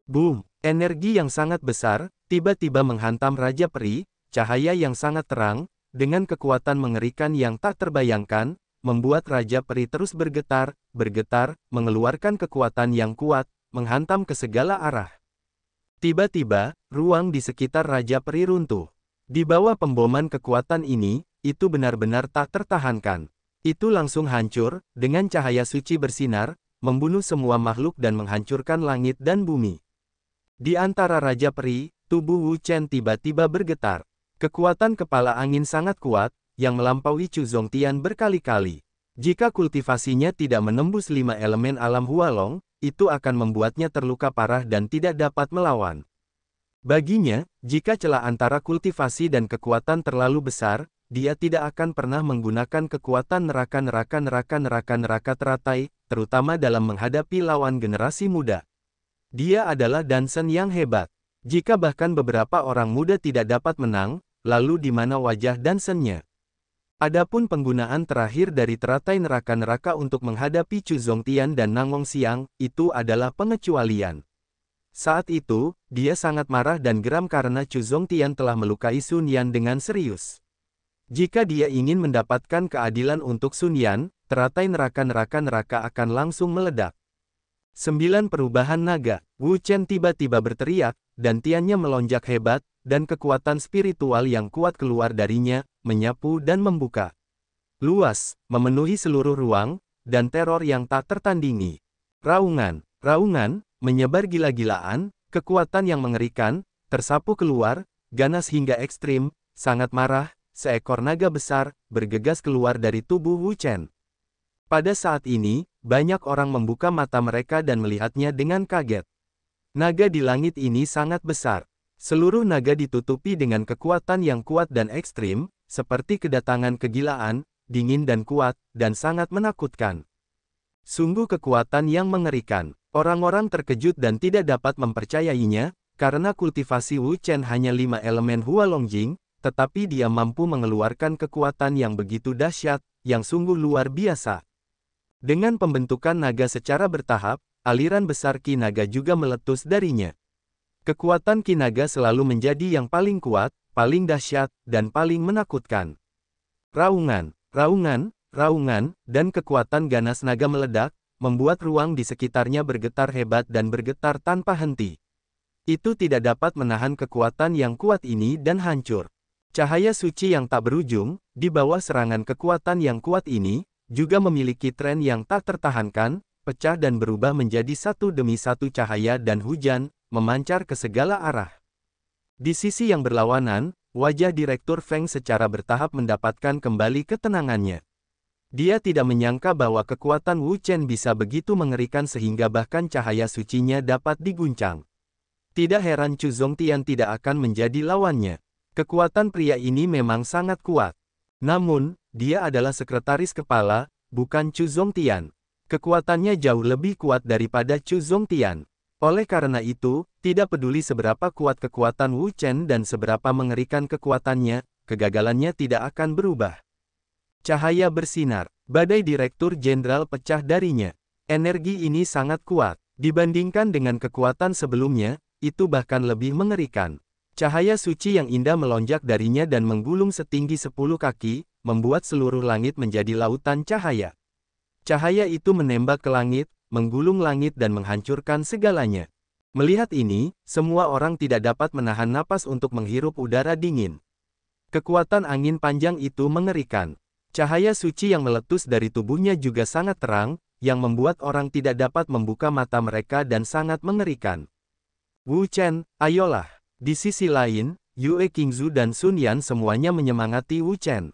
Boom! Energi yang sangat besar, tiba-tiba menghantam Raja Peri, cahaya yang sangat terang, dengan kekuatan mengerikan yang tak terbayangkan, membuat Raja Peri terus bergetar, mengeluarkan kekuatan yang kuat, menghantam ke segala arah. Tiba-tiba, ruang di sekitar Raja Peri runtuh. Di bawah pemboman kekuatan ini, itu benar-benar tak tertahankan. Itu langsung hancur, dengan cahaya suci bersinar, membunuh semua makhluk dan menghancurkan langit dan bumi. Di antara Raja Peri, tubuh Wu Chen tiba-tiba bergetar. Kekuatan kepala angin sangat kuat, yang melampaui Chu Zongtian berkali-kali. Jika kultivasinya tidak menembus 5 elemen alam Hualong, itu akan membuatnya terluka parah dan tidak dapat melawan. Baginya, jika celah antara kultivasi dan kekuatan terlalu besar, dia tidak akan pernah menggunakan kekuatan neraka teratai, terutama dalam menghadapi lawan generasi muda. Dia adalah Dansen yang hebat. Jika bahkan beberapa orang muda tidak dapat menang, lalu di mana wajah Dansennya? Adapun penggunaan terakhir dari teratai neraka untuk menghadapi Chu Zongtian dan Nangong Xiang, itu adalah pengecualian. Saat itu, dia sangat marah dan geram karena Chu Zongtian telah melukai Sun Yan dengan serius. Jika dia ingin mendapatkan keadilan untuk Sun Yan, teratai neraka akan langsung meledak. 9 perubahan naga. Wu Chen tiba-tiba berteriak, dan tiannya melonjak hebat, dan kekuatan spiritual yang kuat keluar darinya, menyapu dan membuka luas, memenuhi seluruh ruang, dan teror yang tak tertandingi. Raungan, menyebar gila-gilaan, kekuatan yang mengerikan, tersapu keluar, ganas hingga ekstrim, sangat marah, seekor naga besar, bergegas keluar dari tubuh Wu Chen. Pada saat ini, banyak orang membuka mata mereka dan melihatnya dengan kaget. Naga di langit ini sangat besar. Seluruh naga ditutupi dengan kekuatan yang kuat dan ekstrim, seperti kedatangan kegilaan, dingin dan kuat, dan sangat menakutkan. Sungguh kekuatan yang mengerikan. Orang-orang terkejut dan tidak dapat mempercayainya, karena kultivasi Wu Chen hanya 5 elemen Hualongjing, tetapi dia mampu mengeluarkan kekuatan yang begitu dahsyat, yang sungguh luar biasa. Dengan pembentukan naga secara bertahap, aliran besar Ki Naga juga meletus darinya. Kekuatan Ki Naga selalu menjadi yang paling kuat, paling dahsyat, dan paling menakutkan. Raungan, dan kekuatan ganas naga meledak, membuat ruang di sekitarnya bergetar hebat dan bergetar tanpa henti. Itu tidak dapat menahan kekuatan yang kuat ini dan hancur. Cahaya suci yang tak berujung, di bawah serangan kekuatan yang kuat ini, juga memiliki tren yang tak tertahankan, pecah dan berubah menjadi satu demi satu cahaya dan hujan, memancar ke segala arah. Di sisi yang berlawanan, wajah Direktur Feng secara bertahap mendapatkan kembali ketenangannya. Dia tidak menyangka bahwa kekuatan Wu Chen bisa begitu mengerikan sehingga bahkan cahaya sucinya dapat diguncang. Tidak heran Chu Zongtian tidak akan menjadi lawannya. Kekuatan pria ini memang sangat kuat. Namun, dia adalah sekretaris kepala, bukan Chu Zongtian. Kekuatannya jauh lebih kuat daripada Chu Zongtian. Oleh karena itu, tidak peduli seberapa kuat kekuatan Wu Chen dan seberapa mengerikan kekuatannya, kegagalannya tidak akan berubah. Cahaya bersinar, badai Direktur Jenderal pecah darinya. Energi ini sangat kuat. Dibandingkan dengan kekuatan sebelumnya, itu bahkan lebih mengerikan. Cahaya suci yang indah melonjak darinya dan menggulung setinggi 10 kaki, membuat seluruh langit menjadi lautan cahaya. Cahaya itu menembak ke langit, menggulung langit dan menghancurkan segalanya. Melihat ini, semua orang tidak dapat menahan napas untuk menghirup udara dingin. Kekuatan angin panjang itu mengerikan. Cahaya suci yang meletus dari tubuhnya juga sangat terang, yang membuat orang tidak dapat membuka mata mereka dan sangat mengerikan. Wu Chen, ayolah. Di sisi lain, Yue Qingzu dan Sun Yan semuanya menyemangati Wu Chen.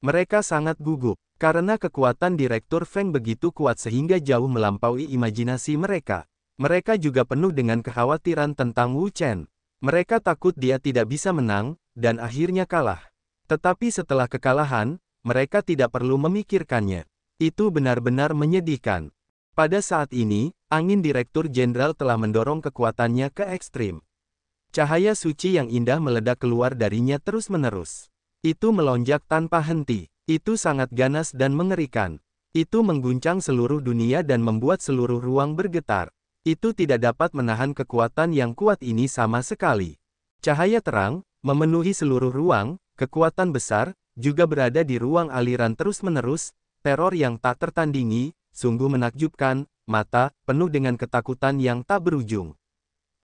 Mereka sangat gugup, karena kekuatan Direktur Feng begitu kuat sehingga jauh melampaui imajinasi mereka. Mereka juga penuh dengan kekhawatiran tentang Wu Chen. Mereka takut dia tidak bisa menang, dan akhirnya kalah. Tetapi setelah kekalahan, mereka tidak perlu memikirkannya. Itu benar-benar menyedihkan. Pada saat ini, angin Direktur Jenderal telah mendorong kekuatannya ke ekstrim. Cahaya suci yang indah meledak keluar darinya terus-menerus. Itu melonjak tanpa henti. Itu sangat ganas dan mengerikan. Itu mengguncang seluruh dunia dan membuat seluruh ruang bergetar. Itu tidak dapat menahan kekuatan yang kuat ini sama sekali. Cahaya terang memenuhi seluruh ruang, kekuatan besar juga berada di ruang aliran terus-menerus, teror yang tak tertandingi, sungguh menakjubkan, mata penuh dengan ketakutan yang tak berujung.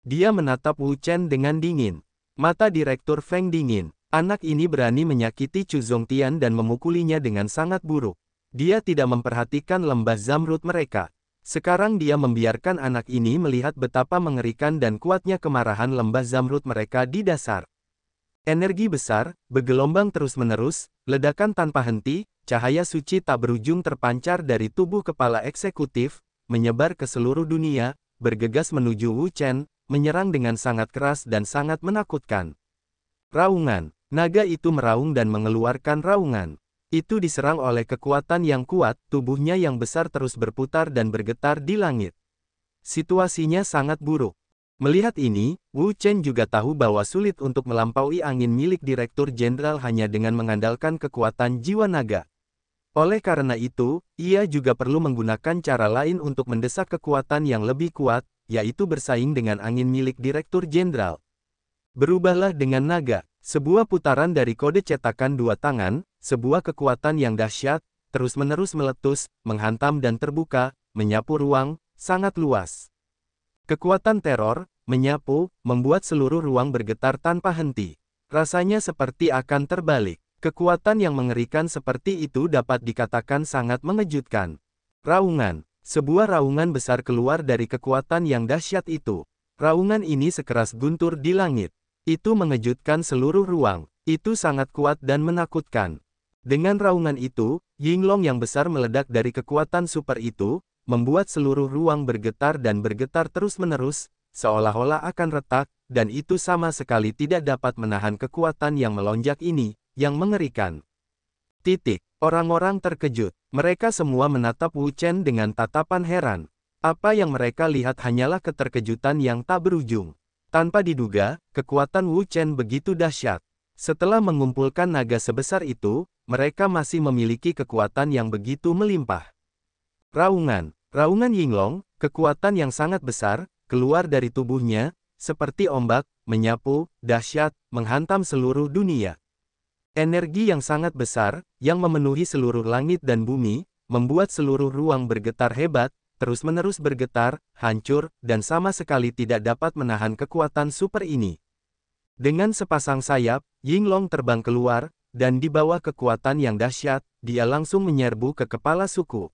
Dia menatap Wu Chen dengan dingin. Mata Direktur Feng dingin. Anak ini berani menyakiti Chu Zongtian dan memukulinya dengan sangat buruk. Dia tidak memperhatikan lembah zamrud mereka. Sekarang dia membiarkan anak ini melihat betapa mengerikan dan kuatnya kemarahan lembah zamrud mereka di dasar. Energi besar, bergelombang terus-menerus, ledakan tanpa henti, cahaya suci tak berujung terpancar dari tubuh kepala eksekutif, menyebar ke seluruh dunia, bergegas menuju Wu Chen, menyerang dengan sangat keras dan sangat menakutkan. Raungan. Naga itu meraung dan mengeluarkan raungan. Itu diserang oleh kekuatan yang kuat, tubuhnya yang besar terus berputar dan bergetar di langit. Situasinya sangat buruk. Melihat ini, Wu Chen juga tahu bahwa sulit untuk melampaui angin milik Direktur Jenderal hanya dengan mengandalkan kekuatan jiwa naga. Oleh karena itu, ia juga perlu menggunakan cara lain untuk mendesak kekuatan yang lebih kuat, yaitu bersaing dengan angin milik Direktur Jenderal. Berubahlah dengan naga. Sebuah putaran dari kode cetakan dua tangan, sebuah kekuatan yang dahsyat, terus-menerus meletus, menghantam dan terbuka, menyapu ruang, sangat luas. Kekuatan teror, menyapu, membuat seluruh ruang bergetar tanpa henti. Rasanya seperti akan terbalik. Kekuatan yang mengerikan seperti itu dapat dikatakan sangat mengejutkan. Raungan. Sebuah raungan besar keluar dari kekuatan yang dahsyat itu. Raungan ini sekeras guntur di langit. Itu mengejutkan seluruh ruang. Itu sangat kuat dan menakutkan. Dengan raungan itu, Yinglong yang besar meledak dari kekuatan super itu, membuat seluruh ruang bergetar dan bergetar terus-menerus, seolah-olah akan retak, dan itu sama sekali tidak dapat menahan kekuatan yang melonjak ini, yang mengerikan. Orang-orang terkejut. Mereka semua menatap Wu Chen dengan tatapan heran. Apa yang mereka lihat hanyalah keterkejutan yang tak berujung. Tanpa diduga, kekuatan Wu Chen begitu dahsyat. Setelah mengumpulkan naga sebesar itu, mereka masih memiliki kekuatan yang begitu melimpah. Raungan. Raungan Yinglong, kekuatan yang sangat besar, keluar dari tubuhnya, seperti ombak, menyapu, dahsyat, menghantam seluruh dunia. Energi yang sangat besar, yang memenuhi seluruh langit dan bumi, membuat seluruh ruang bergetar hebat, terus-menerus bergetar, hancur, dan sama sekali tidak dapat menahan kekuatan super ini. Dengan sepasang sayap, Yinglong terbang keluar, dan di bawah kekuatan yang dahsyat, dia langsung menyerbu ke kepala suku.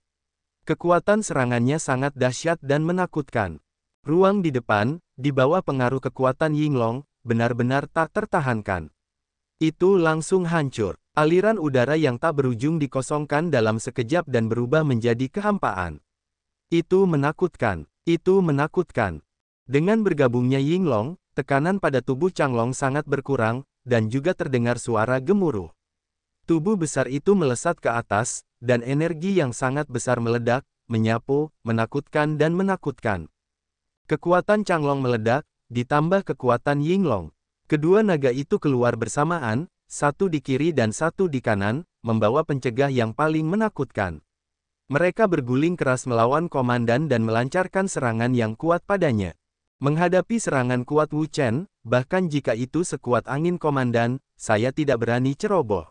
Kekuatan serangannya sangat dahsyat dan menakutkan. Ruang di depan, di bawah pengaruh kekuatan Yinglong, benar-benar tak tertahankan. Itu langsung hancur. Aliran udara yang tak berujung dikosongkan dalam sekejap dan berubah menjadi kehampaan. Itu menakutkan. Itu menakutkan. Dengan bergabungnya Yinglong, tekanan pada tubuh Changlong sangat berkurang, dan juga terdengar suara gemuruh. Tubuh besar itu melesat ke atas, dan energi yang sangat besar meledak, menyapu, menakutkan dan menakutkan. Kekuatan Changlong meledak, ditambah kekuatan Yinglong. Kedua naga itu keluar bersamaan, satu di kiri dan satu di kanan, membawa pencegah yang paling menakutkan. Mereka berguling keras melawan komandan dan melancarkan serangan yang kuat padanya. Menghadapi serangan kuat Wu Chen, bahkan jika itu sekuat angin komandan, saya tidak berani ceroboh.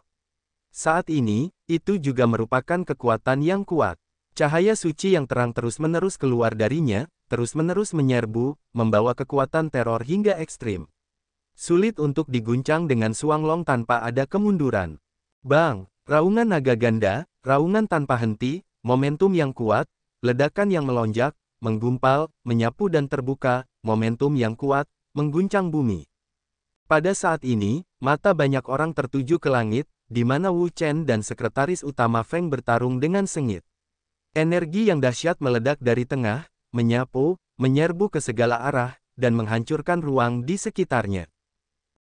Saat ini, itu juga merupakan kekuatan yang kuat. Cahaya suci yang terang terus-menerus keluar darinya, terus-menerus menyerbu, membawa kekuatan teror hingga ekstrim. Sulit untuk diguncang dengan Suanglong tanpa ada kemunduran. Bang! Raungan naga ganda, raungan tanpa henti, momentum yang kuat, ledakan yang melonjak, menggumpal, menyapu dan terbuka, momentum yang kuat, mengguncang bumi. Pada saat ini, mata banyak orang tertuju ke langit, di mana Wu Chen dan sekretaris utama Feng bertarung dengan sengit. Energi yang dahsyat meledak dari tengah, menyapu, menyerbu ke segala arah, dan menghancurkan ruang di sekitarnya.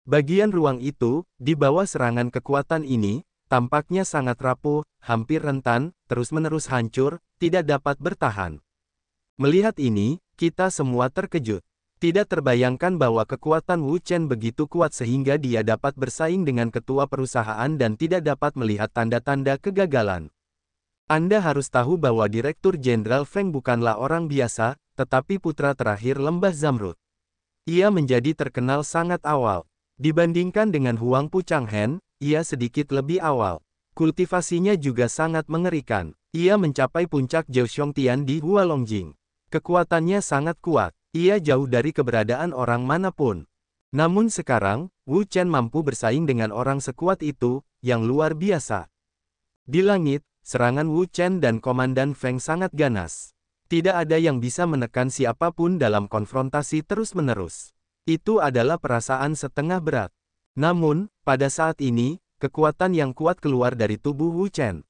Bagian ruang itu, di bawah serangan kekuatan ini, tampaknya sangat rapuh, hampir rentan, terus-menerus hancur, tidak dapat bertahan. Melihat ini, kita semua terkejut. Tidak terbayangkan bahwa kekuatan Wu Chen begitu kuat sehingga dia dapat bersaing dengan ketua perusahaan dan tidak dapat melihat tanda-tanda kegagalan. Anda harus tahu bahwa Direktur Jenderal Feng bukanlah orang biasa, tetapi putra terakhir Lembah Zamrud. Ia menjadi terkenal sangat awal. Dibandingkan dengan Huang Pu Changhen, ia sedikit lebih awal. Kultivasinya juga sangat mengerikan. Ia mencapai puncak Zhou Xiongtian di Hualongjing. Kekuatannya sangat kuat. Ia jauh dari keberadaan orang manapun. Namun sekarang, Wu Chen mampu bersaing dengan orang sekuat itu, yang luar biasa. Di langit, serangan Wu Chen dan Komandan Feng sangat ganas. Tidak ada yang bisa menekan siapapun dalam konfrontasi terus-menerus. Itu adalah perasaan setengah berat. Namun, pada saat ini, kekuatan yang kuat keluar dari tubuh Wu Chen.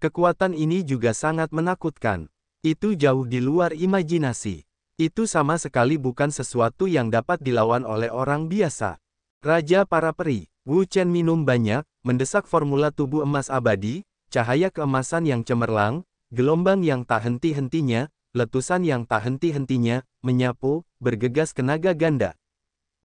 Kekuatan ini juga sangat menakutkan. Itu jauh di luar imajinasi. Itu sama sekali bukan sesuatu yang dapat dilawan oleh orang biasa. Raja para peri, Wu Chen minum banyak, mendesak formula tubuh emas abadi, cahaya keemasan yang cemerlang, gelombang yang tak henti-hentinya, letusan yang tak henti-hentinya, menyapu, bergegas ke naga ganda.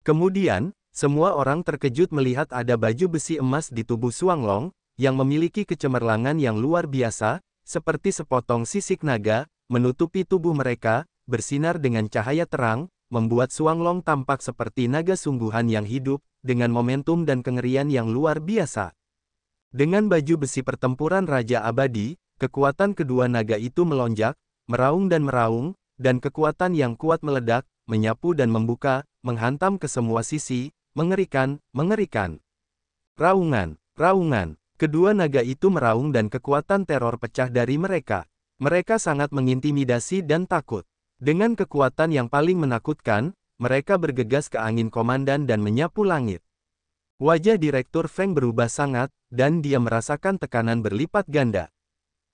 Kemudian, semua orang terkejut melihat ada baju besi emas di tubuh Xuanglong, yang memiliki kecemerlangan yang luar biasa, seperti sepotong sisik naga, menutupi tubuh mereka, bersinar dengan cahaya terang, membuat Xuanglong tampak seperti naga sungguhan yang hidup, dengan momentum dan kengerian yang luar biasa. Dengan baju besi pertempuran Raja Abadi, kekuatan kedua naga itu melonjak, meraung, dan kekuatan yang kuat meledak, menyapu dan membuka, menghantam ke semua sisi, mengerikan, mengerikan. Raungan, raungan. Kedua naga itu meraung dan kekuatan teror pecah dari mereka. Mereka sangat mengintimidasi dan takut. Dengan kekuatan yang paling menakutkan, mereka bergegas ke angin komandan dan menyapu langit. Wajah Direktur Feng berubah sangat, dan dia merasakan tekanan berlipat ganda.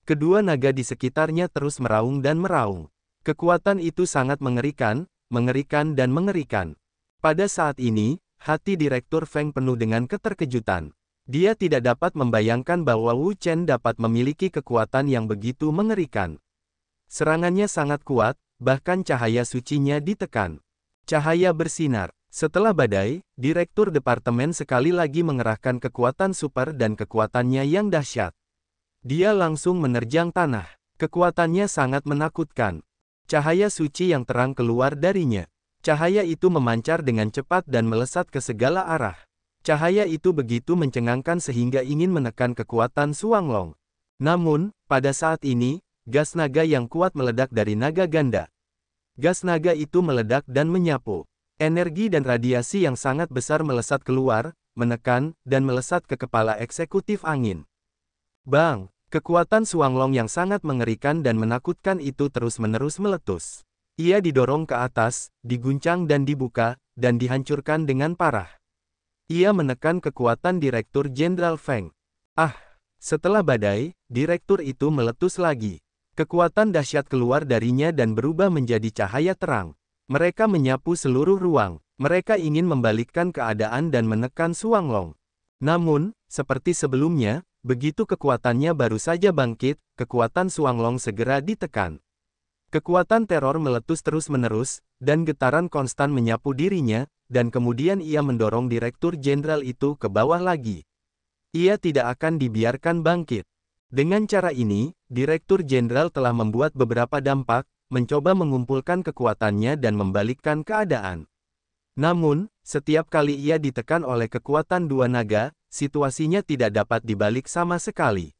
Kedua naga di sekitarnya terus meraung dan meraung. Kekuatan itu sangat mengerikan, mengerikan dan mengerikan. Pada saat ini, hati Direktur Feng penuh dengan keterkejutan. Dia tidak dapat membayangkan bahwa Wu Chen dapat memiliki kekuatan yang begitu mengerikan. Serangannya sangat kuat, bahkan cahaya sucinya ditekan. Cahaya bersinar. Setelah badai, Direktur Departemen sekali lagi mengerahkan kekuatan super dan kekuatannya yang dahsyat. Dia langsung menerjang tanah. Kekuatannya sangat menakutkan. Cahaya suci yang terang keluar darinya. Cahaya itu memancar dengan cepat dan melesat ke segala arah. Cahaya itu begitu mencengangkan sehingga ingin menekan kekuatan Xuanglong. Namun, pada saat ini, gas naga yang kuat meledak dari naga ganda. Gas naga itu meledak dan menyapu. Energi dan radiasi yang sangat besar melesat keluar, menekan, dan melesat ke kepala eksekutif angin. Bang! Kekuatan Xuanglong yang sangat mengerikan dan menakutkan itu terus-menerus meletus. Ia didorong ke atas, diguncang dan dibuka, dan dihancurkan dengan parah. Ia menekan kekuatan Direktur Jenderal Feng. Setelah badai, Direktur itu meletus lagi. Kekuatan dahsyat keluar darinya dan berubah menjadi cahaya terang. Mereka menyapu seluruh ruang. Mereka ingin membalikkan keadaan dan menekan Xuanglong. Namun, seperti sebelumnya, begitu kekuatannya baru saja bangkit, kekuatan Xuanglong segera ditekan. Kekuatan teror meletus terus-menerus, dan getaran konstan menyapu dirinya, dan kemudian ia mendorong Direktur Jenderal itu ke bawah lagi. Ia tidak akan dibiarkan bangkit. Dengan cara ini, Direktur Jenderal telah membuat beberapa dampak, mencoba mengumpulkan kekuatannya dan membalikkan keadaan. Namun, setiap kali ia ditekan oleh kekuatan dua naga, situasinya tidak dapat dibalik sama sekali.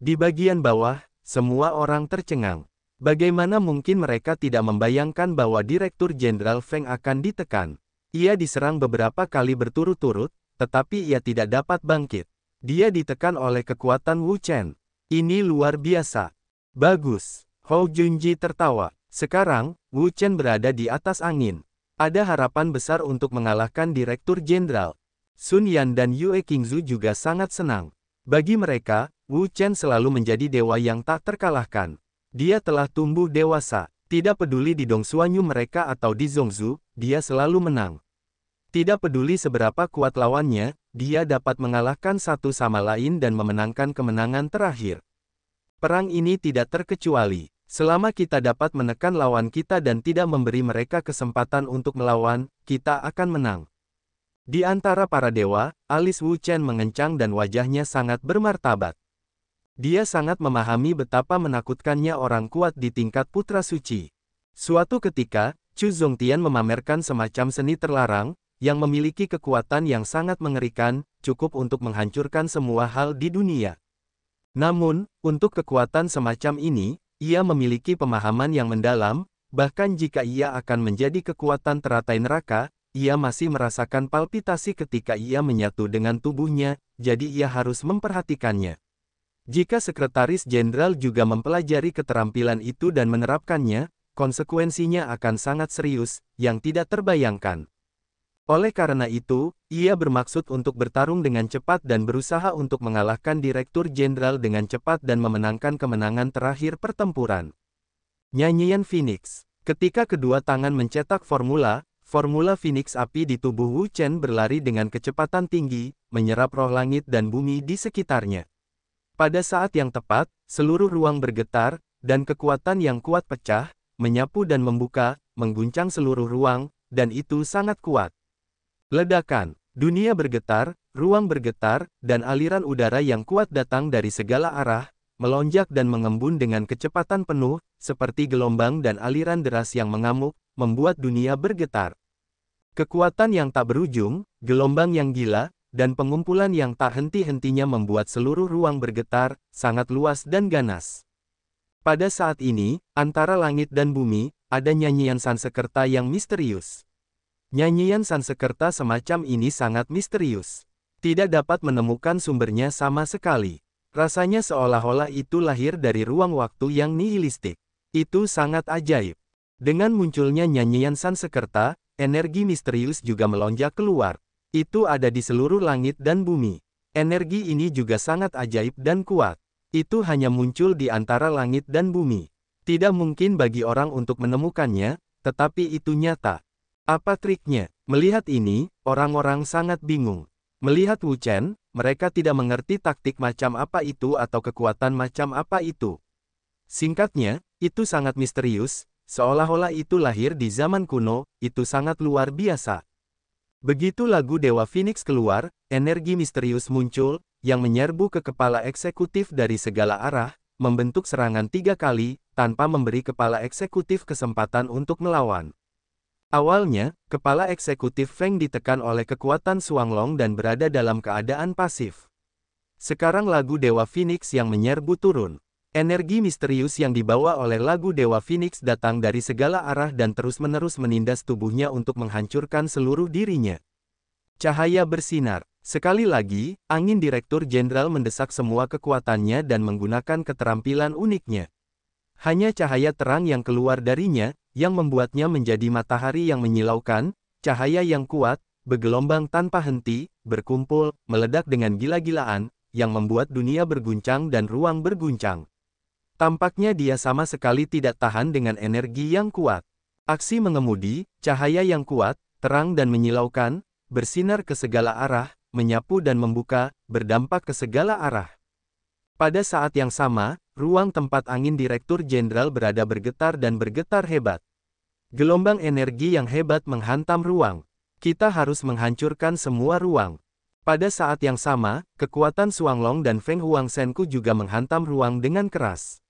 Di bagian bawah, semua orang tercengang. Bagaimana mungkin mereka tidak membayangkan bahwa Direktur Jenderal Feng akan ditekan? Ia diserang beberapa kali berturut-turut, tetapi ia tidak dapat bangkit. Dia ditekan oleh kekuatan Wu Chen. Ini luar biasa. Bagus. Hou Junji tertawa. Sekarang, Wu Chen berada di atas angin. Ada harapan besar untuk mengalahkan Direktur Jenderal. Sun Yan dan Yue Qingzu juga sangat senang. Bagi mereka, Wu Chen selalu menjadi dewa yang tak terkalahkan. Dia telah tumbuh dewasa. Tidak peduli di Dongsuanyu mereka atau di Zhongzhou, dia selalu menang. Tidak peduli seberapa kuat lawannya, dia dapat mengalahkan satu sama lain dan memenangkan kemenangan terakhir. Perang ini tidak terkecuali. Selama kita dapat menekan lawan kita dan tidak memberi mereka kesempatan untuk melawan, kita akan menang. Di antara para dewa, alis Wu Chen mengencang dan wajahnya sangat bermartabat. Dia sangat memahami betapa menakutkannya orang kuat di tingkat putra suci. Suatu ketika, Chu Zongtian memamerkan semacam seni terlarang, yang memiliki kekuatan yang sangat mengerikan, cukup untuk menghancurkan semua hal di dunia. Namun, untuk kekuatan semacam ini, ia memiliki pemahaman yang mendalam, bahkan jika ia akan menjadi kekuatan teratai neraka, ia masih merasakan palpitasi ketika ia menyatu dengan tubuhnya, jadi ia harus memperhatikannya. Jika Sekretaris Jenderal juga mempelajari keterampilan itu dan menerapkannya, konsekuensinya akan sangat serius, yang tidak terbayangkan. Oleh karena itu, ia bermaksud untuk bertarung dengan cepat dan berusaha untuk mengalahkan Direktur Jenderal dengan cepat dan memenangkan kemenangan terakhir pertempuran. Nyanyian Phoenix. Ketika kedua tangan mencetak formula Phoenix api di tubuh Wu Chen berlari dengan kecepatan tinggi, menyerap roh langit dan bumi di sekitarnya. Pada saat yang tepat, seluruh ruang bergetar, dan kekuatan yang kuat pecah, menyapu dan membuka, mengguncang seluruh ruang, dan itu sangat kuat. Ledakan, dunia bergetar, ruang bergetar, dan aliran udara yang kuat datang dari segala arah, melonjak dan mengembun dengan kecepatan penuh, seperti gelombang dan aliran deras yang mengamuk, membuat dunia bergetar. Kekuatan yang tak berujung, gelombang yang gila, dan pengumpulan yang tak henti-hentinya membuat seluruh ruang bergetar, sangat luas dan ganas. Pada saat ini, antara langit dan bumi, ada nyanyian Sansekerta yang misterius. Nyanyian Sansekerta semacam ini sangat misterius. Tidak dapat menemukan sumbernya sama sekali. Rasanya seolah-olah itu lahir dari ruang waktu yang nihilistik. Itu sangat ajaib. Dengan munculnya nyanyian Sansekerta, energi misterius juga melonjak keluar. Itu ada di seluruh langit dan bumi. Energi ini juga sangat ajaib dan kuat. Itu hanya muncul di antara langit dan bumi. Tidak mungkin bagi orang untuk menemukannya, tetapi itu nyata. Apa triknya? Melihat ini, orang-orang sangat bingung. Melihat Wu Chen, mereka tidak mengerti taktik macam apa itu atau kekuatan macam apa itu. Singkatnya, itu sangat misterius, seolah-olah itu lahir di zaman kuno, itu sangat luar biasa. Begitu lagu Dewa Phoenix keluar, energi misterius muncul, yang menyerbu ke kepala eksekutif dari segala arah, membentuk serangan 3 kali, tanpa memberi kepala eksekutif kesempatan untuk melawan. Awalnya, kepala eksekutif Feng ditekan oleh kekuatan Xuanglong dan berada dalam keadaan pasif. Sekarang lagu Dewa Phoenix yang menyerbu turun. Energi misterius yang dibawa oleh lagu Dewa Phoenix datang dari segala arah dan terus-menerus menindas tubuhnya untuk menghancurkan seluruh dirinya. Cahaya bersinar. Sekali lagi, angin Direktur Jenderal mendesak semua kekuatannya dan menggunakan keterampilan uniknya. Hanya cahaya terang yang keluar darinya, yang membuatnya menjadi matahari yang menyilaukan, cahaya yang kuat, bergelombang tanpa henti, berkumpul, meledak dengan gila-gilaan, yang membuat dunia berguncang dan ruang berguncang. Tampaknya dia sama sekali tidak tahan dengan energi yang kuat. Aksi mengemudi, cahaya yang kuat, terang dan menyilaukan, bersinar ke segala arah, menyapu dan membuka, berdampak ke segala arah. Pada saat yang sama, ruang tempat angin Direktur Jenderal berada bergetar dan bergetar hebat. Gelombang energi yang hebat menghantam ruang. Kita harus menghancurkan semua ruang. Pada saat yang sama, kekuatan Xuanglong dan Feng Huangsenku juga menghantam ruang dengan keras.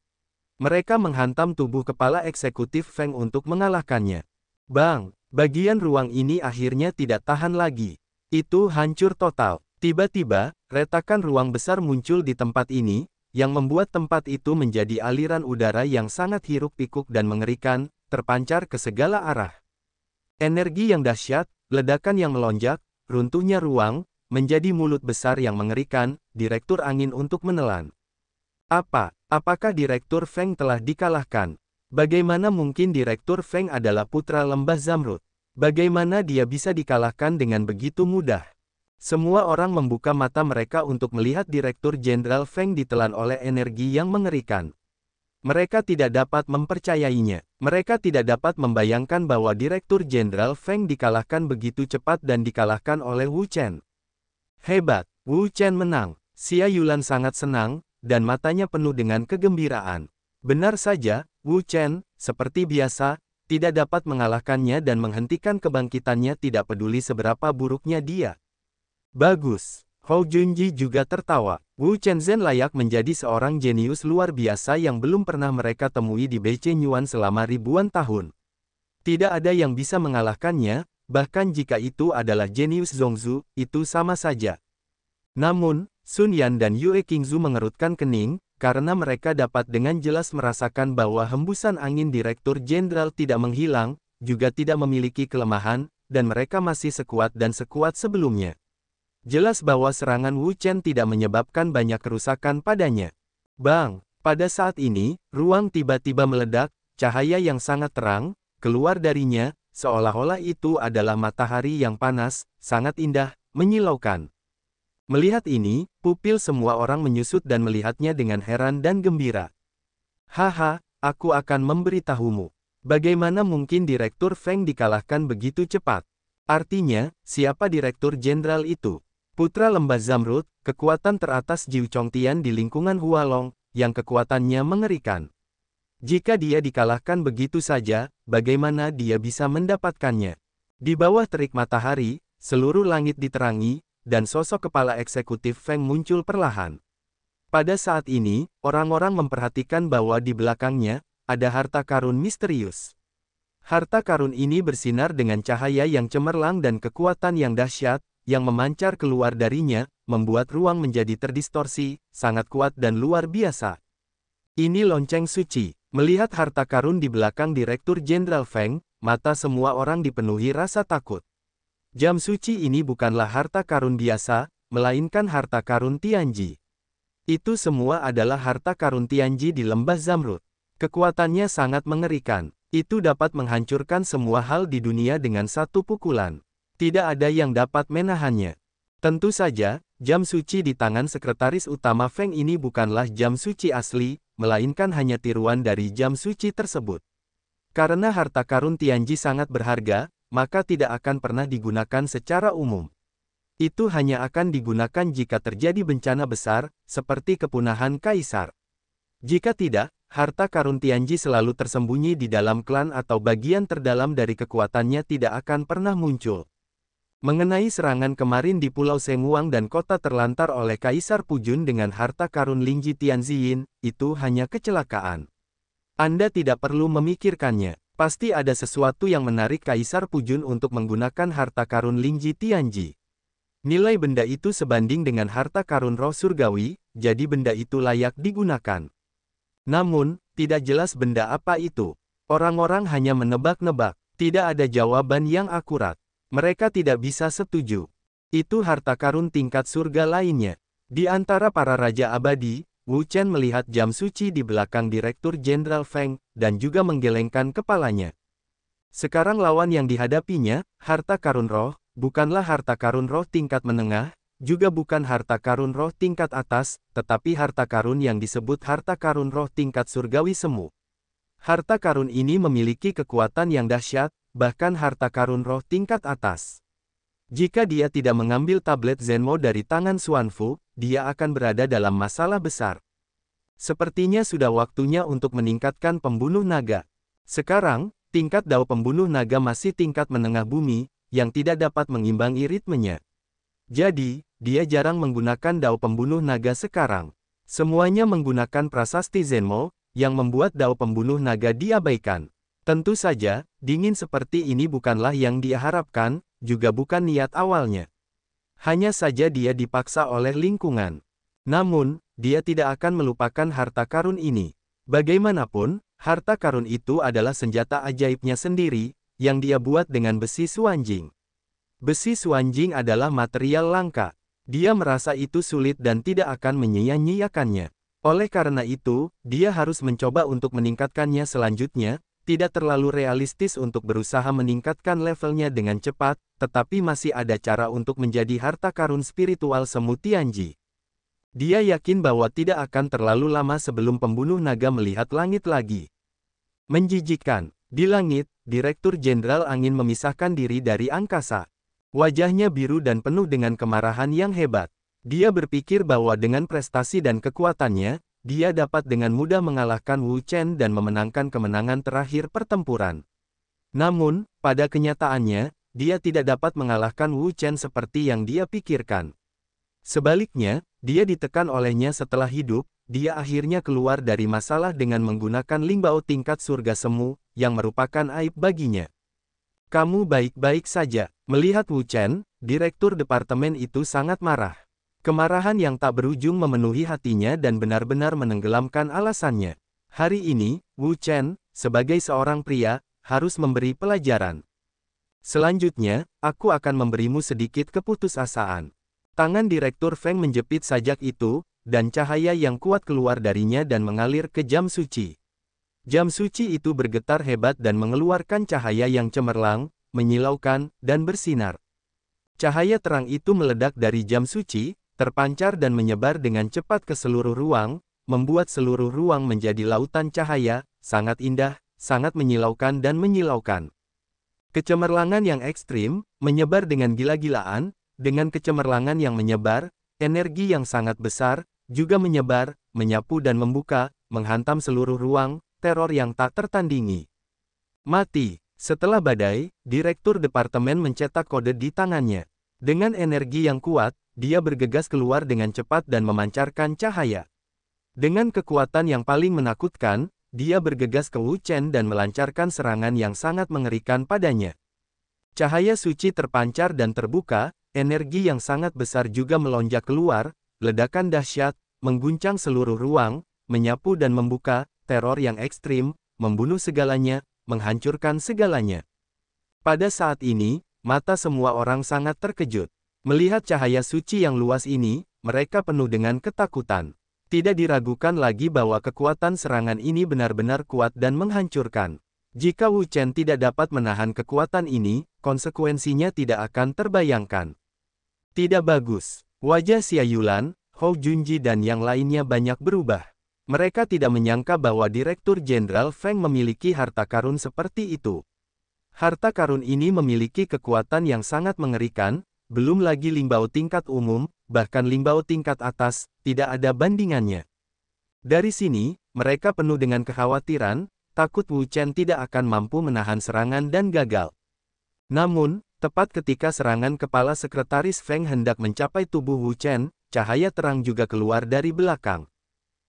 Mereka menghantam tubuh kepala eksekutif Feng untuk mengalahkannya. Bang! Bagian ruang ini akhirnya tidak tahan lagi. Itu hancur total. Tiba-tiba, retakan ruang besar muncul di tempat ini, yang membuat tempat itu menjadi aliran udara yang sangat hiruk-pikuk dan mengerikan, terpancar ke segala arah. Energi yang dahsyat, ledakan yang melonjak, runtuhnya ruang, menjadi mulut besar yang mengerikan, Direktur Angin untuk menelan. Apakah Direktur Feng telah dikalahkan? Bagaimana mungkin Direktur Feng adalah putra lembah Zamrud? Bagaimana dia bisa dikalahkan dengan begitu mudah? Semua orang membuka mata mereka untuk melihat Direktur Jenderal Feng ditelan oleh energi yang mengerikan. Mereka tidak dapat mempercayainya. Mereka tidak dapat membayangkan bahwa Direktur Jenderal Feng dikalahkan begitu cepat dan dikalahkan oleh Wu Chen. Hebat, Wu Chen menang. Xia Yulan sangat senang, dan matanya penuh dengan kegembiraan. Benar saja, Wu Chen, seperti biasa, tidak dapat mengalahkannya dan menghentikan kebangkitannya tidak peduli seberapa buruknya dia. Bagus. Hou Junji juga tertawa. Wu Chenzhen layak menjadi seorang jenius luar biasa yang belum pernah mereka temui di BC Nyuan selama ribuan tahun. Tidak ada yang bisa mengalahkannya, bahkan jika itu adalah jenius Zhongzu, itu sama saja. Namun, Sun Yan dan Yue Qingzu mengerutkan kening, karena mereka dapat dengan jelas merasakan bahwa hembusan angin Direktur Jenderal tidak menghilang, juga tidak memiliki kelemahan, dan mereka masih sekuat dan sekuat sebelumnya. Jelas bahwa serangan Wu Chen tidak menyebabkan banyak kerusakan padanya. Bang! Pada saat ini, ruang tiba-tiba meledak, cahaya yang sangat terang, keluar darinya, seolah-olah itu adalah matahari yang panas, sangat indah, menyilaukan. Melihat ini, pupil semua orang menyusut dan melihatnya dengan heran dan gembira. Haha, aku akan memberitahumu. Bagaimana mungkin Direktur Feng dikalahkan begitu cepat? Artinya, siapa Direktur Jenderal itu? Putra Lembah Zamrud, kekuatan teratas Jiu Chongtian di lingkungan Hualong, yang kekuatannya mengerikan. Jika dia dikalahkan begitu saja, bagaimana dia bisa mendapatkannya? Di bawah terik matahari, seluruh langit diterangi, dan sosok kepala eksekutif Feng muncul perlahan. Pada saat ini, orang-orang memperhatikan bahwa di belakangnya, ada harta karun misterius. Harta karun ini bersinar dengan cahaya yang cemerlang dan kekuatan yang dahsyat, yang memancar keluar darinya, membuat ruang menjadi terdistorsi, sangat kuat dan luar biasa. Ini lonceng suci. Melihat harta karun di belakang Direktur Jenderal Feng, mata semua orang dipenuhi rasa takut. Jam suci ini bukanlah harta karun biasa, melainkan harta karun Tianji. Itu semua adalah harta karun Tianji di Lembah Zamrud. Kekuatannya sangat mengerikan. Itu dapat menghancurkan semua hal di dunia dengan satu pukulan. Tidak ada yang dapat menahannya. Tentu saja, jam suci di tangan sekretaris utama Feng ini bukanlah jam suci asli, melainkan hanya tiruan dari jam suci tersebut. Karena harta karun Tianji sangat berharga, maka tidak akan pernah digunakan secara umum. Itu hanya akan digunakan jika terjadi bencana besar, seperti kepunahan kaisar. Jika tidak, harta karun Tianji selalu tersembunyi di dalam klan atau bagian terdalam dari kekuatannya tidak akan pernah muncul. Mengenai serangan kemarin di Pulau Sengwang dan kota terlantar oleh Kaisar Pujun dengan harta karun Lingji Tianziyin, itu hanya kecelakaan. Anda tidak perlu memikirkannya. Pasti ada sesuatu yang menarik Kaisar Pujun untuk menggunakan harta karun Lingji Tianji. Nilai benda itu sebanding dengan harta karun roh surgawi, jadi benda itu layak digunakan. Namun, tidak jelas benda apa itu. Orang-orang hanya menebak-nebak, tidak ada jawaban yang akurat. Mereka tidak bisa setuju. Itu harta karun tingkat surga lainnya. Di antara para raja abadi, Wu Chen melihat jam suci di belakang Direktur Jenderal Feng, dan juga menggelengkan kepalanya. Sekarang lawan yang dihadapinya, harta karun roh, bukanlah harta karun roh tingkat menengah, juga bukan harta karun roh tingkat atas, tetapi harta karun yang disebut harta karun roh tingkat surgawi semu. Harta karun ini memiliki kekuatan yang dahsyat, bahkan harta karun roh tingkat atas. Jika dia tidak mengambil tablet Zenmo dari tangan Xuanfu, dia akan berada dalam masalah besar. Sepertinya sudah waktunya untuk meningkatkan pembunuh naga. Sekarang, tingkat dao pembunuh naga masih tingkat menengah bumi, yang tidak dapat mengimbangi ritmenya. Jadi, dia jarang menggunakan dao pembunuh naga sekarang. Semuanya menggunakan prasasti Zenmo, yang membuat dao pembunuh naga diabaikan. Tentu saja, dingin seperti ini bukanlah yang dia harapkan, juga bukan niat awalnya. Hanya saja dia dipaksa oleh lingkungan. Namun, dia tidak akan melupakan harta karun ini. Bagaimanapun, harta karun itu adalah senjata ajaibnya sendiri, yang dia buat dengan besi Suanjing. Besi Suanjing adalah material langka. Dia merasa itu sulit dan tidak akan menyia-nyiakannya. Oleh karena itu, dia harus mencoba untuk meningkatkannya selanjutnya. Tidak terlalu realistis untuk berusaha meningkatkan levelnya dengan cepat, tetapi masih ada cara untuk menjadi harta karun spiritual semu Tianji. Dia yakin bahwa tidak akan terlalu lama sebelum pembunuh naga melihat langit lagi. Menjijikkan. Di langit, Direktur Jenderal Angin memisahkan diri dari angkasa. Wajahnya biru dan penuh dengan kemarahan yang hebat. Dia berpikir bahwa dengan prestasi dan kekuatannya, dia dapat dengan mudah mengalahkan Wu Chen dan memenangkan kemenangan terakhir pertempuran. Namun, pada kenyataannya, dia tidak dapat mengalahkan Wu Chen seperti yang dia pikirkan. Sebaliknya, dia ditekan olehnya setelah hidup, dia akhirnya keluar dari masalah dengan menggunakan Lingbao tingkat surga semu, yang merupakan aib baginya. Kamu baik-baik saja. Melihat Wu Chen, direktur departemen itu sangat marah. Kemarahan yang tak berujung memenuhi hatinya dan benar-benar menenggelamkan alasannya. Hari ini, Wu Chen, sebagai seorang pria, harus memberi pelajaran. Selanjutnya, aku akan memberimu sedikit keputusasaan. Tangan Direktur Feng menjepit sajak itu, dan cahaya yang kuat keluar darinya dan mengalir ke jam suci. Jam suci itu bergetar hebat dan mengeluarkan cahaya yang cemerlang, menyilaukan, dan bersinar. Cahaya terang itu meledak dari jam suci, terpancar dan menyebar dengan cepat ke seluruh ruang, membuat seluruh ruang menjadi lautan cahaya, sangat indah, sangat menyilaukan dan menyilaukan. Kecemerlangan yang ekstrim, menyebar dengan gila-gilaan, dengan kecemerlangan yang menyebar, energi yang sangat besar, juga menyebar, menyapu dan membuka, menghantam seluruh ruang, teror yang tak tertandingi. Mati. Setelah badai, Direktur Departemen mencetak kode di tangannya. Dengan energi yang kuat, dia bergegas keluar dengan cepat dan memancarkan cahaya. Dengan kekuatan yang paling menakutkan, dia bergegas ke Wu Chen dan melancarkan serangan yang sangat mengerikan padanya. Cahaya suci terpancar dan terbuka, energi yang sangat besar juga melonjak keluar, ledakan dahsyat, mengguncang seluruh ruang, menyapu dan membuka, teror yang ekstrim, membunuh segalanya, menghancurkan segalanya. Pada saat ini, mata semua orang sangat terkejut. Melihat cahaya suci yang luas ini, mereka penuh dengan ketakutan. Tidak diragukan lagi bahwa kekuatan serangan ini benar-benar kuat dan menghancurkan. Jika Wu Chen tidak dapat menahan kekuatan ini, konsekuensinya tidak akan terbayangkan. Tidak bagus. Wajah Xia Yulan, Hou Junji dan yang lainnya banyak berubah. Mereka tidak menyangka bahwa Direktur Jenderal Feng memiliki harta karun seperti itu. Harta karun ini memiliki kekuatan yang sangat mengerikan, belum lagi Lingbao tingkat umum, bahkan Lingbao tingkat atas, tidak ada bandingannya. Dari sini, mereka penuh dengan kekhawatiran, takut Wu Chen tidak akan mampu menahan serangan dan gagal. Namun, tepat ketika serangan kepala sekretaris Feng hendak mencapai tubuh Wu Chen, cahaya terang juga keluar dari belakang.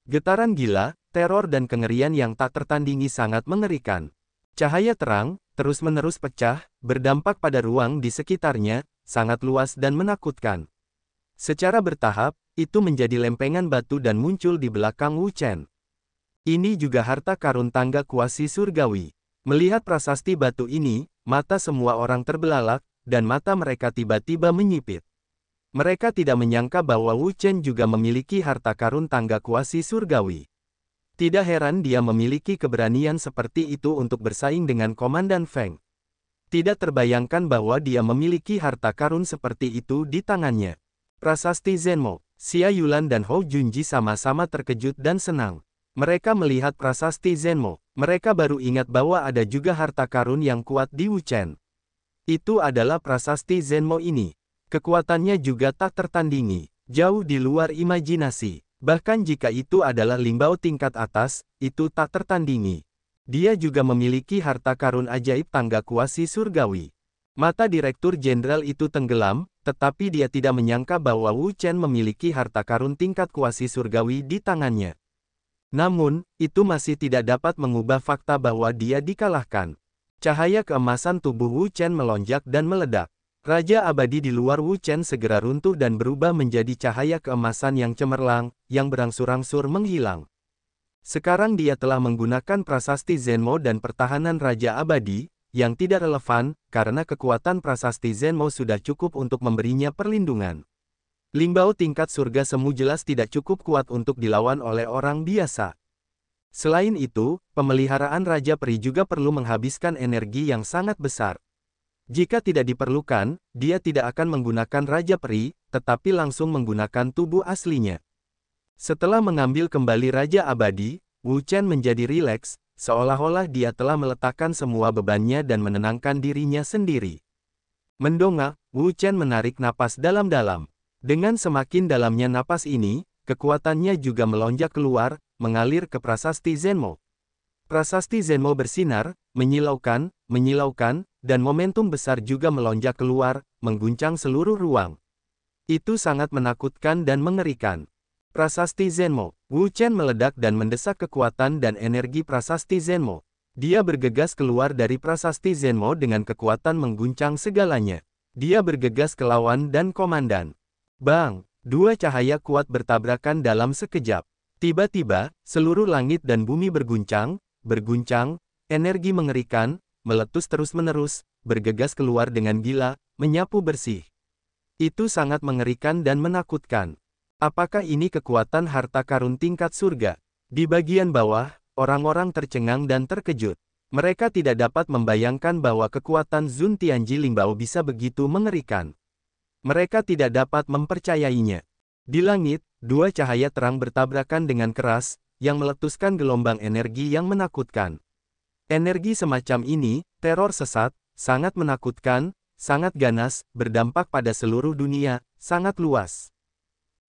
Getaran gila, teror dan kengerian yang tak tertandingi sangat mengerikan. Cahaya terang, terus-menerus pecah, berdampak pada ruang di sekitarnya, sangat luas dan menakutkan. Secara bertahap, itu menjadi lempengan batu dan muncul di belakang Wu Chen. Ini juga harta karun tangga kuasi surgawi. Melihat prasasti batu ini, mata semua orang terbelalak, dan mata mereka tiba-tiba menyipit. Mereka tidak menyangka bahwa Wu Chen juga memiliki harta karun tangga kuasi surgawi. Tidak heran dia memiliki keberanian seperti itu untuk bersaing dengan Komandan Feng. Tidak terbayangkan bahwa dia memiliki harta karun seperti itu di tangannya. Prasasti Zenmo, Xia Yulan dan Hou Junji sama-sama terkejut dan senang. Mereka melihat prasasti Zenmo, mereka baru ingat bahwa ada juga harta karun yang kuat di Wu Chen. Itu adalah prasasti Zenmo ini. Kekuatannya juga tak tertandingi, jauh di luar imajinasi. Bahkan jika itu adalah Lingbao tingkat atas, itu tak tertandingi. Dia juga memiliki harta karun ajaib tangga kuasi surgawi. Mata Direktur Jenderal itu tenggelam, tetapi dia tidak menyangka bahwa Wu Chen memiliki harta karun tingkat kuasi surgawi di tangannya. Namun, itu masih tidak dapat mengubah fakta bahwa dia dikalahkan. Cahaya keemasan tubuh Wu Chen melonjak dan meledak. Raja abadi di luar Wu Chen segera runtuh dan berubah menjadi cahaya keemasan yang cemerlang, yang berangsur-angsur menghilang. Sekarang dia telah menggunakan prasasti Zenmo dan pertahanan Raja Abadi, yang tidak relevan, karena kekuatan prasasti Zenmo sudah cukup untuk memberinya perlindungan. Lingbao tingkat surga semu jelas tidak cukup kuat untuk dilawan oleh orang biasa. Selain itu, pemeliharaan Raja Peri juga perlu menghabiskan energi yang sangat besar. Jika tidak diperlukan, dia tidak akan menggunakan Raja Peri, tetapi langsung menggunakan tubuh aslinya. Setelah mengambil kembali Raja Abadi, Wu Chen menjadi rileks, seolah-olah dia telah meletakkan semua bebannya dan menenangkan dirinya sendiri. Mendongak, Wu Chen menarik napas dalam-dalam. Dengan semakin dalamnya napas ini, kekuatannya juga melonjak keluar, mengalir ke prasasti Zenmo. Prasasti Zenmo bersinar, menyilaukan, dan momentum besar juga melonjak keluar, mengguncang seluruh ruang. Itu sangat menakutkan dan mengerikan. Prasasti Zenmo. Wu Chen meledak dan mendesak kekuatan dan energi prasasti Zenmo. Dia bergegas keluar dari prasasti Zenmo dengan kekuatan mengguncang segalanya. Dia bergegas ke lawan dan komandan. Bang! Dua cahaya kuat bertabrakan dalam sekejap. Tiba-tiba, seluruh langit dan bumi berguncang, energi mengerikan, meletus terus-menerus, bergegas keluar dengan gila, menyapu bersih. Itu sangat mengerikan dan menakutkan. Apakah ini kekuatan harta karun tingkat surga? Di bagian bawah, orang-orang tercengang dan terkejut. Mereka tidak dapat membayangkan bahwa kekuatan Zun Tianji Lingbao bisa begitu mengerikan. Mereka tidak dapat mempercayainya. Di langit, dua cahaya terang bertabrakan dengan keras, yang meletuskan gelombang energi yang menakutkan. Energi semacam ini, teror sesat, sangat menakutkan, sangat ganas, berdampak pada seluruh dunia, sangat luas.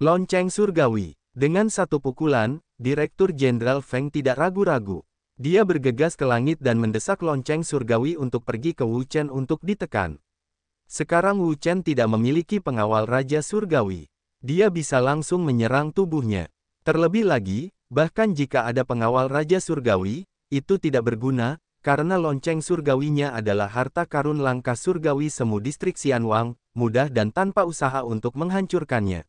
Lonceng surgawi. Dengan satu pukulan, Direktur Jenderal Feng tidak ragu-ragu. Dia bergegas ke langit dan mendesak lonceng surgawi untuk pergi ke Wu Chen untuk ditekan. Sekarang Wu Chen tidak memiliki pengawal Raja Surgawi. Dia bisa langsung menyerang tubuhnya. Terlebih lagi, bahkan jika ada pengawal Raja Surgawi, itu tidak berguna, karena lonceng surgawinya adalah harta karun langka surgawi semu distrik Xianwang, mudah dan tanpa usaha untuk menghancurkannya.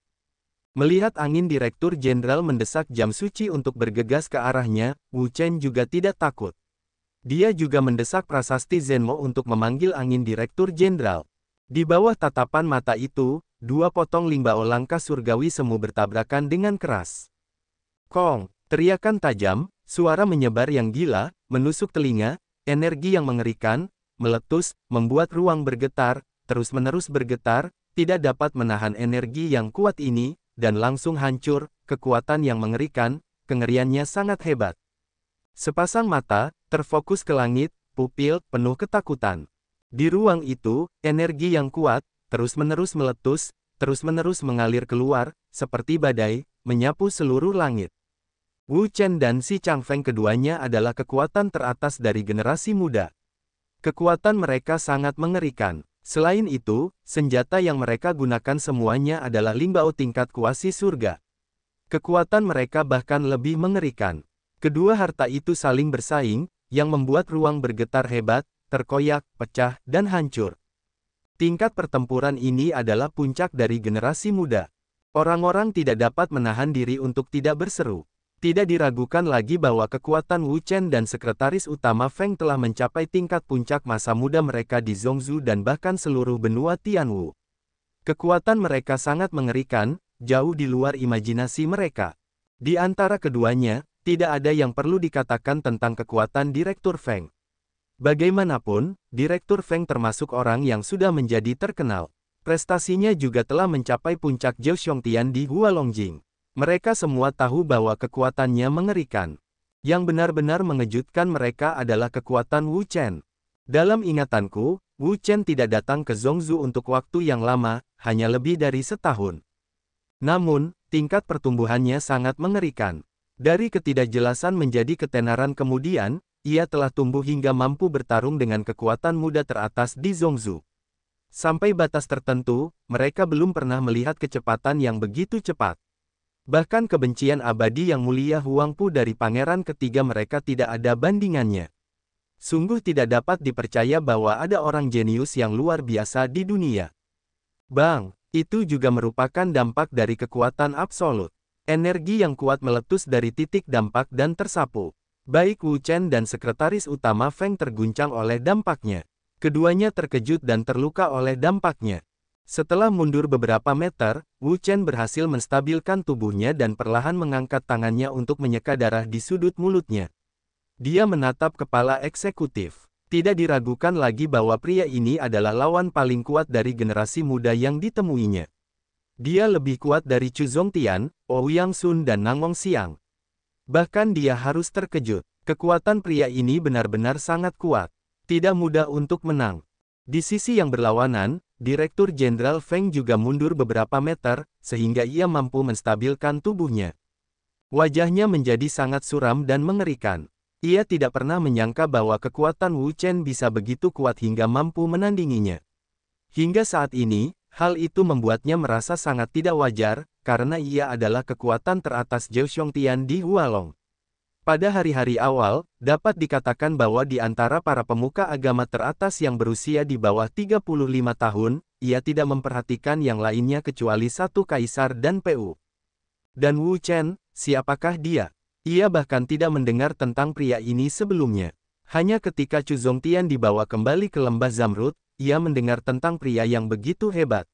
Melihat angin Direktur Jenderal mendesak jam suci untuk bergegas ke arahnya, Wu Chen juga tidak takut. Dia juga mendesak prasasti Zenmo untuk memanggil angin Direktur Jenderal. Di bawah tatapan mata itu, dua potong Lingbao langka surgawi semu bertabrakan dengan keras. Kong! Teriakan tajam, suara menyebar yang gila, menusuk telinga, energi yang mengerikan, meletus, membuat ruang bergetar, terus-menerus bergetar, tidak dapat menahan energi yang kuat ini, dan langsung hancur, kekuatan yang mengerikan, kengeriannya sangat hebat. Sepasang mata, terfokus ke langit, pupil, penuh ketakutan. Di ruang itu, energi yang kuat, terus-menerus meletus, terus-menerus mengalir keluar, seperti badai, menyapu seluruh langit. Wu Chen dan Si Changfeng keduanya adalah kekuatan teratas dari generasi muda. Kekuatan mereka sangat mengerikan. Selain itu, senjata yang mereka gunakan semuanya adalah Lingbao tingkat kuasi surga. Kekuatan mereka bahkan lebih mengerikan. Kedua harta itu saling bersaing, yang membuat ruang bergetar hebat, terkoyak, pecah, dan hancur. Tingkat pertempuran ini adalah puncak dari generasi muda. Orang-orang tidak dapat menahan diri untuk tidak berseru. Tidak diragukan lagi bahwa kekuatan Wu Chen dan Sekretaris Utama Feng telah mencapai tingkat puncak masa muda mereka di Zhongzhou dan bahkan seluruh benua Tianwu. Kekuatan mereka sangat mengerikan, jauh di luar imajinasi mereka. Di antara keduanya, tidak ada yang perlu dikatakan tentang kekuatan Direktur Feng. Bagaimanapun, Direktur Feng termasuk orang yang sudah menjadi terkenal. Prestasinya juga telah mencapai puncak Zhou Xiongtian di Hualongjing. Mereka semua tahu bahwa kekuatannya mengerikan. Yang benar-benar mengejutkan mereka adalah kekuatan Wu Chen. Dalam ingatanku, Wu Chen tidak datang ke Zhongzhou untuk waktu yang lama, hanya lebih dari setahun. Namun, tingkat pertumbuhannya sangat mengerikan. Dari ketidakjelasan menjadi ketenaran kemudian, ia telah tumbuh hingga mampu bertarung dengan kekuatan muda teratas di Zhongzhou. Sampai batas tertentu, mereka belum pernah melihat kecepatan yang begitu cepat. Bahkan kebencian abadi yang mulia Huangpu dari pangeran ketiga mereka tidak ada bandingannya. Sungguh tidak dapat dipercaya bahwa ada orang jenius yang luar biasa di dunia. Bang, itu juga merupakan dampak dari kekuatan absolut. Energi yang kuat meletus dari titik dampak dan tersapu. Baik Wu Chen dan Sekretaris Utama Feng terguncang oleh dampaknya. Keduanya terkejut dan terluka oleh dampaknya. Setelah mundur beberapa meter, Wu Chen berhasil menstabilkan tubuhnya dan perlahan mengangkat tangannya untuk menyeka darah di sudut mulutnya. Dia menatap kepala eksekutif. Tidak diragukan lagi bahwa pria ini adalah lawan paling kuat dari generasi muda yang ditemuinya. Dia lebih kuat dari Chu Zongtian, Ouyang Sun dan Nang Wongxiang. Bahkan dia harus terkejut. Kekuatan pria ini benar-benar sangat kuat. Tidak mudah untuk menang. Di sisi yang berlawanan, Direktur Jenderal Feng juga mundur beberapa meter, sehingga ia mampu menstabilkan tubuhnya. Wajahnya menjadi sangat suram dan mengerikan. Ia tidak pernah menyangka bahwa kekuatan Wu Chen bisa begitu kuat hingga mampu menandinginya. Hingga saat ini, Hal itu membuatnya merasa sangat tidak wajar, karena ia adalah kekuatan teratas Zhou Xiongtian di Hualong. Pada hari-hari awal, dapat dikatakan bahwa di antara para pemuka agama teratas yang berusia di bawah 35 tahun, ia tidak memperhatikan yang lainnya kecuali satu kaisar dan PU. Dan Wu Chen, siapakah dia? Ia bahkan tidak mendengar tentang pria ini sebelumnya. Hanya ketika Chu Zongtian dibawa kembali ke lembah Zamrud, ia mendengar tentang pria yang begitu hebat.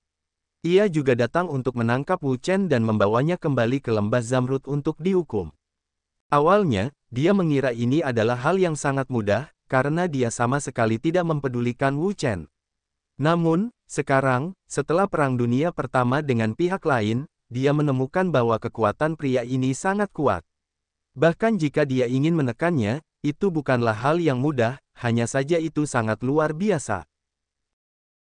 Ia juga datang untuk menangkap Wu Chen dan membawanya kembali ke lembah Zamrud untuk dihukum. Awalnya, dia mengira ini adalah hal yang sangat mudah, karena dia sama sekali tidak mempedulikan Wu Chen. Namun, sekarang, setelah Perang Dunia Pertama dengan pihak lain, dia menemukan bahwa kekuatan pria ini sangat kuat. Bahkan jika dia ingin menekannya, itu bukanlah hal yang mudah, hanya saja itu sangat luar biasa.